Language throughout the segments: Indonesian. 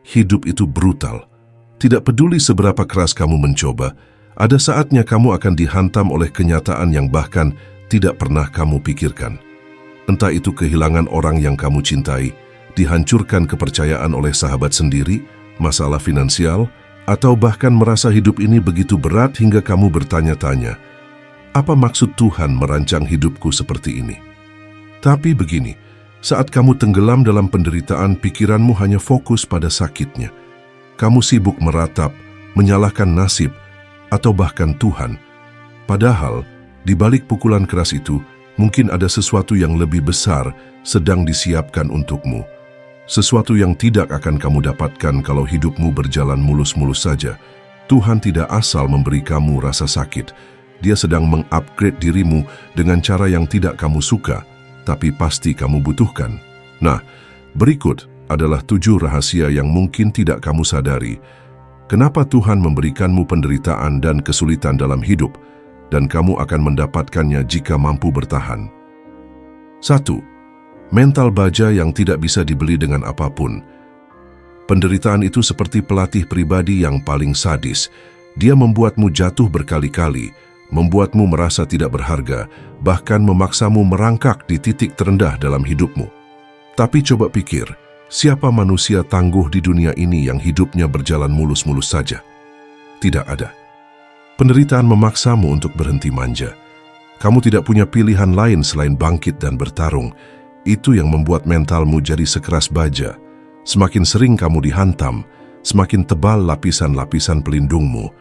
hidup itu brutal. Tidak peduli seberapa keras kamu mencoba, ada saatnya kamu akan dihantam oleh kenyataan yang bahkan tidak pernah kamu pikirkan. Entah itu kehilangan orang yang kamu cintai, dihancurkan kepercayaan oleh sahabat sendiri, masalah finansial, atau bahkan merasa hidup ini begitu berat hingga kamu bertanya-tanya, apa maksud Tuhan merancang hidupku seperti ini? Tapi begini, saat kamu tenggelam dalam penderitaan, pikiranmu hanya fokus pada sakitnya. Kamu sibuk meratap, menyalahkan nasib, atau bahkan Tuhan. Padahal, di balik pukulan keras itu, mungkin ada sesuatu yang lebih besar sedang disiapkan untukmu. Sesuatu yang tidak akan kamu dapatkan kalau hidupmu berjalan mulus-mulus saja. Tuhan tidak asal memberi kamu rasa sakit. Dia sedang mengupgrade dirimu dengan cara yang tidak kamu suka, tapi pasti kamu butuhkan. Nah, berikut adalah 7 rahasia yang mungkin tidak kamu sadari. Kenapa Tuhan memberikanmu penderitaan dan kesulitan dalam hidup, dan kamu akan mendapatkannya jika mampu bertahan. 1. Mental baja yang tidak bisa dibeli dengan apapun. Penderitaan itu seperti pelatih pribadi yang paling sadis. Dia membuatmu jatuh berkali-kali, membuatmu merasa tidak berharga, bahkan memaksamu merangkak di titik terendah dalam hidupmu. Tapi coba pikir, siapa manusia tangguh di dunia ini yang hidupnya berjalan mulus-mulus saja? Tidak ada. Penderitaan memaksamu untuk berhenti manja. Kamu tidak punya pilihan lain selain bangkit dan bertarung. Itu yang membuat mentalmu jadi sekeras baja. Semakin sering kamu dihantam, semakin tebal lapisan-lapisan pelindungmu.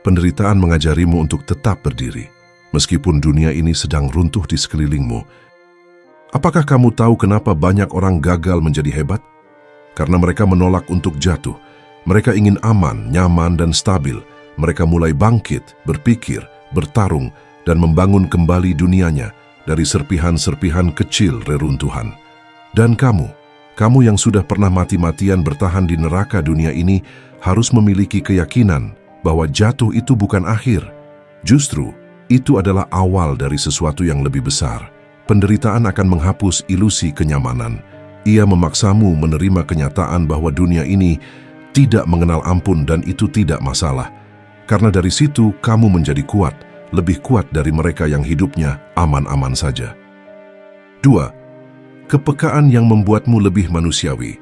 Penderitaan mengajarimu untuk tetap berdiri, meskipun dunia ini sedang runtuh di sekelilingmu. Apakah kamu tahu kenapa banyak orang gagal menjadi hebat? Karena mereka menolak untuk jatuh. Mereka ingin aman, nyaman, dan stabil. Mereka mulai bangkit, berpikir, bertarung, dan membangun kembali dunianya dari serpihan-serpihan kecil reruntuhan. Dan kamu yang sudah pernah mati-matian bertahan di neraka dunia ini, harus memiliki keyakinan bahwa jatuh itu bukan akhir. Justru, itu adalah awal dari sesuatu yang lebih besar. Penderitaan akan menghapus ilusi kenyamanan. Ia memaksamu menerima kenyataan bahwa dunia ini tidak mengenal ampun dan itu tidak masalah. Karena dari situ kamu menjadi kuat, lebih kuat dari mereka yang hidupnya aman-aman saja. 2. Kepekaan yang membuatmu lebih manusiawi.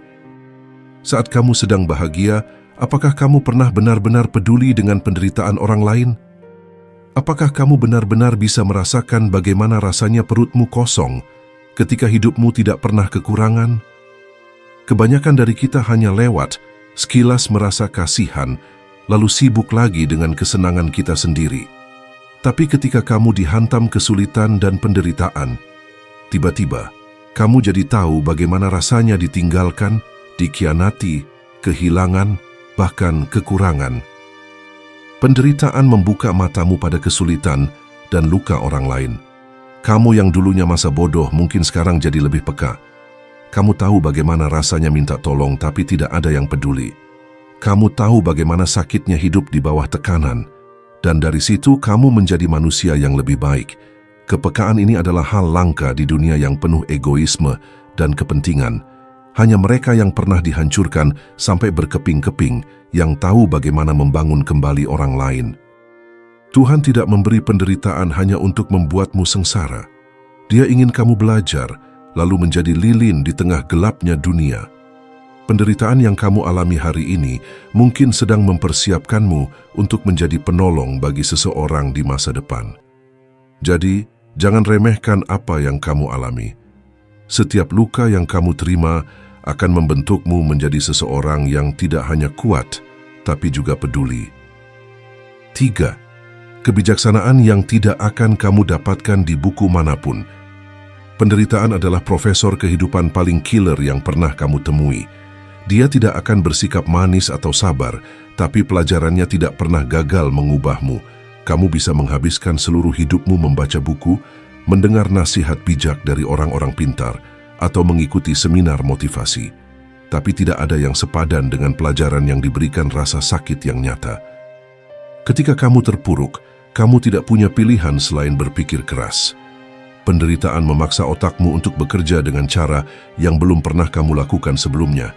Saat kamu sedang bahagia, apakah kamu pernah benar-benar peduli dengan penderitaan orang lain? Apakah kamu benar-benar bisa merasakan bagaimana rasanya perutmu kosong ketika hidupmu tidak pernah kekurangan? Kebanyakan dari kita hanya lewat, sekilas merasa kasihan, lalu sibuk lagi dengan kesenangan kita sendiri. Tapi ketika kamu dihantam kesulitan dan penderitaan, tiba-tiba kamu jadi tahu bagaimana rasanya ditinggalkan, dikhianati, kehilangan, bahkan kekurangan. Penderitaan membuka matamu pada kesulitan dan luka orang lain. Kamu yang dulunya masa bodoh mungkin sekarang jadi lebih peka. Kamu tahu bagaimana rasanya minta tolong tapi tidak ada yang peduli. Kamu tahu bagaimana sakitnya hidup di bawah tekanan. Dan dari situ kamu menjadi manusia yang lebih baik. Kepekaan ini adalah hal langka di dunia yang penuh egoisme dan kepentingan. Hanya mereka yang pernah dihancurkan sampai berkeping-keping yang tahu bagaimana membangun kembali orang lain. Tuhan tidak memberi penderitaan hanya untuk membuatmu sengsara. Dia ingin kamu belajar, lalu menjadi lilin di tengah gelapnya dunia. Penderitaan yang kamu alami hari ini mungkin sedang mempersiapkanmu untuk menjadi penolong bagi seseorang di masa depan. Jadi, jangan remehkan apa yang kamu alami. Setiap luka yang kamu terima akan membentukmu menjadi seseorang yang tidak hanya kuat, tapi juga peduli. 3. Kebijaksanaan yang tidak akan kamu dapatkan di buku manapun. Penderitaan adalah profesor kehidupan paling killer yang pernah kamu temui. Dia tidak akan bersikap manis atau sabar, tapi pelajarannya tidak pernah gagal mengubahmu. Kamu bisa menghabiskan seluruh hidupmu membaca buku, mendengar nasihat bijak dari orang-orang pintar, atau mengikuti seminar motivasi. Tapi tidak ada yang sepadan dengan pelajaran yang diberikan rasa sakit yang nyata. Ketika kamu terpuruk, kamu tidak punya pilihan selain berpikir keras. Penderitaan memaksa otakmu untuk bekerja dengan cara yang belum pernah kamu lakukan sebelumnya.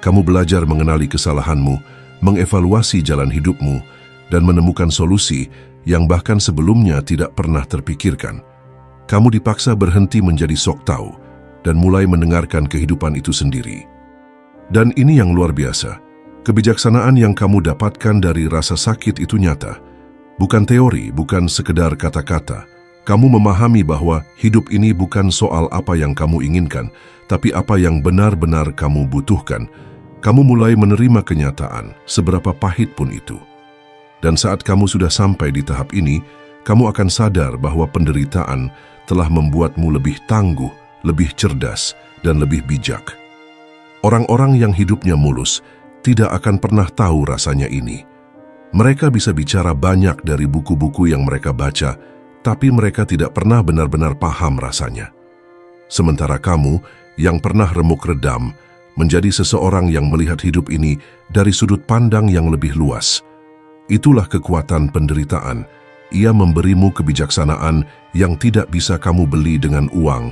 Kamu belajar mengenali kesalahanmu, mengevaluasi jalan hidupmu, dan menemukan solusi yang bahkan sebelumnya tidak pernah terpikirkan. Kamu dipaksa berhenti menjadi sok tahu dan mulai mendengarkan kehidupan itu sendiri. Dan ini yang luar biasa. Kebijaksanaan yang kamu dapatkan dari rasa sakit itu nyata. Bukan teori, bukan sekedar kata-kata. Kamu memahami bahwa hidup ini bukan soal apa yang kamu inginkan, tapi apa yang benar-benar kamu butuhkan. Kamu mulai menerima kenyataan, seberapa pahit pun itu. Dan saat kamu sudah sampai di tahap ini, kamu akan sadar bahwa penderitaan telah membuatmu lebih tangguh, lebih cerdas, dan lebih bijak. Orang-orang yang hidupnya mulus tidak akan pernah tahu rasanya ini. Mereka bisa bicara banyak dari buku-buku yang mereka baca, tapi mereka tidak pernah benar-benar paham rasanya. Sementara kamu yang pernah remuk redam, menjadi seseorang yang melihat hidup ini dari sudut pandang yang lebih luas. Itulah kekuatan penderitaan. Ia memberimu kebijaksanaan yang tidak bisa kamu beli dengan uang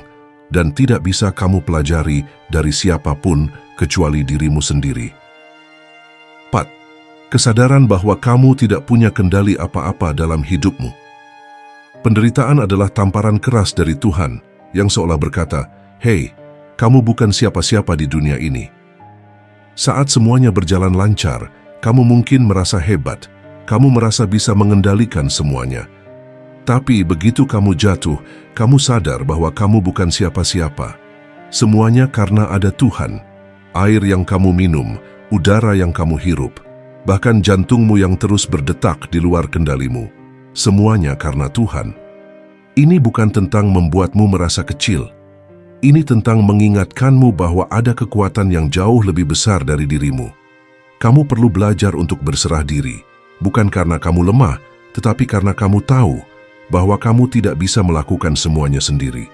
dan tidak bisa kamu pelajari dari siapapun kecuali dirimu sendiri. 4. Kesadaran bahwa kamu tidak punya kendali apa-apa dalam hidupmu. Penderitaan adalah tamparan keras dari Tuhan yang seolah berkata, "Hei, kamu bukan siapa-siapa di dunia ini." Saat semuanya berjalan lancar, kamu mungkin merasa hebat, kamu merasa bisa mengendalikan semuanya. Tapi begitu kamu jatuh, kamu sadar bahwa kamu bukan siapa-siapa. Semuanya karena ada Tuhan. Air yang kamu minum, udara yang kamu hirup, bahkan jantungmu yang terus berdetak di luar kendalimu. Semuanya karena Tuhan. Ini bukan tentang membuatmu merasa kecil. Ini tentang mengingatkanmu bahwa ada kekuatan yang jauh lebih besar dari dirimu. Kamu perlu belajar untuk berserah diri, bukan karena kamu lemah, tetapi karena kamu tahu bahwa kamu tidak bisa melakukan semuanya sendiri.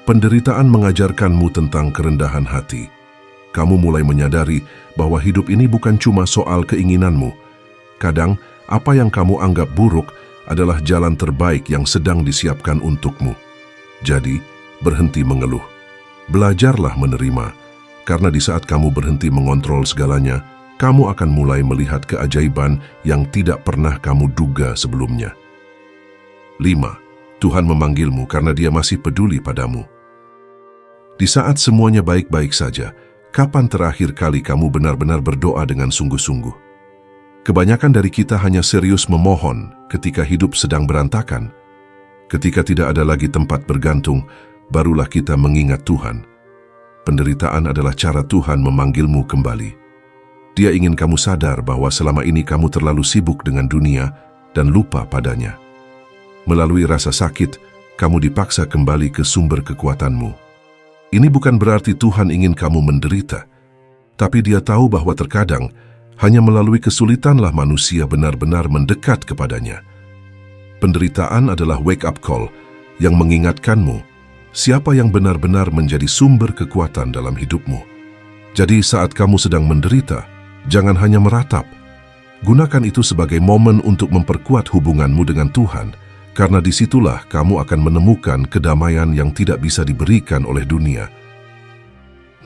Penderitaan mengajarkanmu tentang kerendahan hati. Kamu mulai menyadari bahwa hidup ini bukan cuma soal keinginanmu. Kadang, apa yang kamu anggap buruk adalah jalan terbaik yang sedang disiapkan untukmu. Jadi, berhenti mengeluh. Belajarlah menerima, karena di saat kamu berhenti mengontrol segalanya, kamu akan mulai melihat keajaiban yang tidak pernah kamu duga sebelumnya. 5. Tuhan memanggilmu karena Dia masih peduli padamu. Di saat semuanya baik-baik saja, kapan terakhir kali kamu benar-benar berdoa dengan sungguh-sungguh? Kebanyakan dari kita hanya serius memohon ketika hidup sedang berantakan. Ketika tidak ada lagi tempat bergantung, barulah kita mengingat Tuhan. Penderitaan adalah cara Tuhan memanggilmu kembali. Dia ingin kamu sadar bahwa selama ini kamu terlalu sibuk dengan dunia dan lupa padanya. Melalui rasa sakit, kamu dipaksa kembali ke sumber kekuatanmu. Ini bukan berarti Tuhan ingin kamu menderita, tapi Dia tahu bahwa terkadang hanya melalui kesulitanlah manusia benar-benar mendekat kepadanya. Penderitaan adalah wake-up call yang mengingatkanmu siapa yang benar-benar menjadi sumber kekuatan dalam hidupmu. Jadi saat kamu sedang menderita, jangan hanya meratap. Gunakan itu sebagai momen untuk memperkuat hubunganmu dengan Tuhan, karena disitulah kamu akan menemukan kedamaian yang tidak bisa diberikan oleh dunia.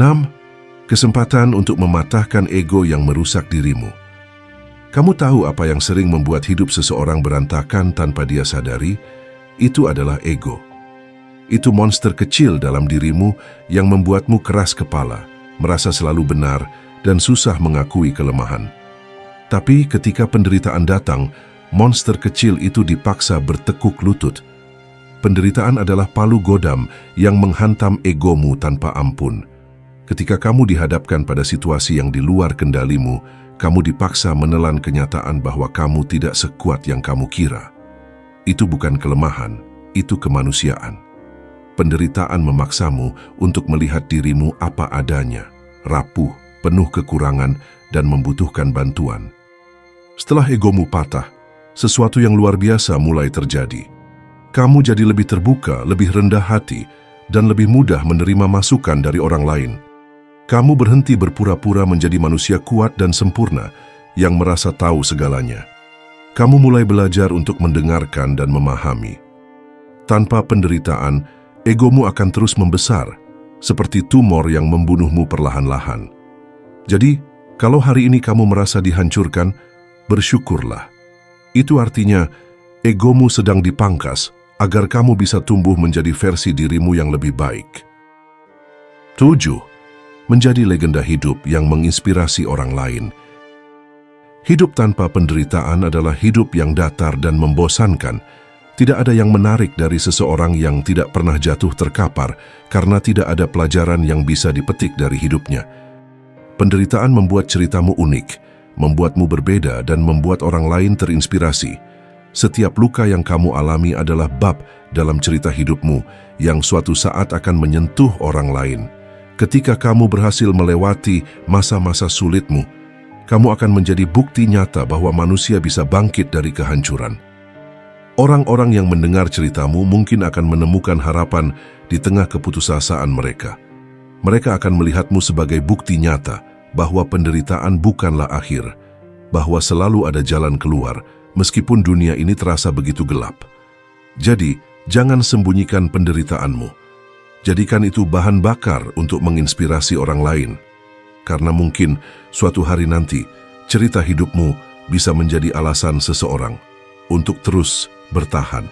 6. Kesempatan untuk mematahkan ego yang merusak dirimu. Kamu tahu apa yang sering membuat hidup seseorang berantakan tanpa dia sadari? Itu adalah ego. Itu monster kecil dalam dirimu yang membuatmu keras kepala, merasa selalu benar, dan susah mengakui kelemahan. Tapi ketika penderitaan datang, monster kecil itu dipaksa bertekuk lutut. Penderitaan adalah palu godam yang menghantam egomu tanpa ampun. Ketika kamu dihadapkan pada situasi yang di luar kendalimu, kamu dipaksa menelan kenyataan bahwa kamu tidak sekuat yang kamu kira. Itu bukan kelemahan, itu kemanusiaan. Penderitaan memaksamu untuk melihat dirimu apa adanya, rapuh, penuh kekurangan, dan membutuhkan bantuan. Setelah egomu patah, sesuatu yang luar biasa mulai terjadi. Kamu jadi lebih terbuka, lebih rendah hati, dan lebih mudah menerima masukan dari orang lain. Kamu berhenti berpura-pura menjadi manusia kuat dan sempurna yang merasa tahu segalanya. Kamu mulai belajar untuk mendengarkan dan memahami. Tanpa penderitaan, egomu akan terus membesar, seperti tumor yang membunuhmu perlahan-lahan. Jadi, kalau hari ini kamu merasa dihancurkan, bersyukurlah. Itu artinya egomu sedang dipangkas agar kamu bisa tumbuh menjadi versi dirimu yang lebih baik. 7. Menjadi legenda hidup yang menginspirasi orang lain. Hidup tanpa penderitaan adalah hidup yang datar dan membosankan. Tidak ada yang menarik dari seseorang yang tidak pernah jatuh terkapar karena tidak ada pelajaran yang bisa dipetik dari hidupnya. Penderitaan membuat ceritamu unik, membuatmu berbeda dan membuat orang lain terinspirasi. Setiap luka yang kamu alami adalah bab dalam cerita hidupmu yang suatu saat akan menyentuh orang lain. Ketika kamu berhasil melewati masa-masa sulitmu, kamu akan menjadi bukti nyata bahwa manusia bisa bangkit dari kehancuran. Orang-orang yang mendengar ceritamu mungkin akan menemukan harapan di tengah keputusasaan mereka. Mereka akan melihatmu sebagai bukti nyata bahwa penderitaan bukanlah akhir, bahwa selalu ada jalan keluar meskipun dunia ini terasa begitu gelap. Jadi, jangan sembunyikan penderitaanmu. Jadikan itu bahan bakar untuk menginspirasi orang lain. Karena mungkin suatu hari nanti, cerita hidupmu bisa menjadi alasan seseorang untuk terus bertahan.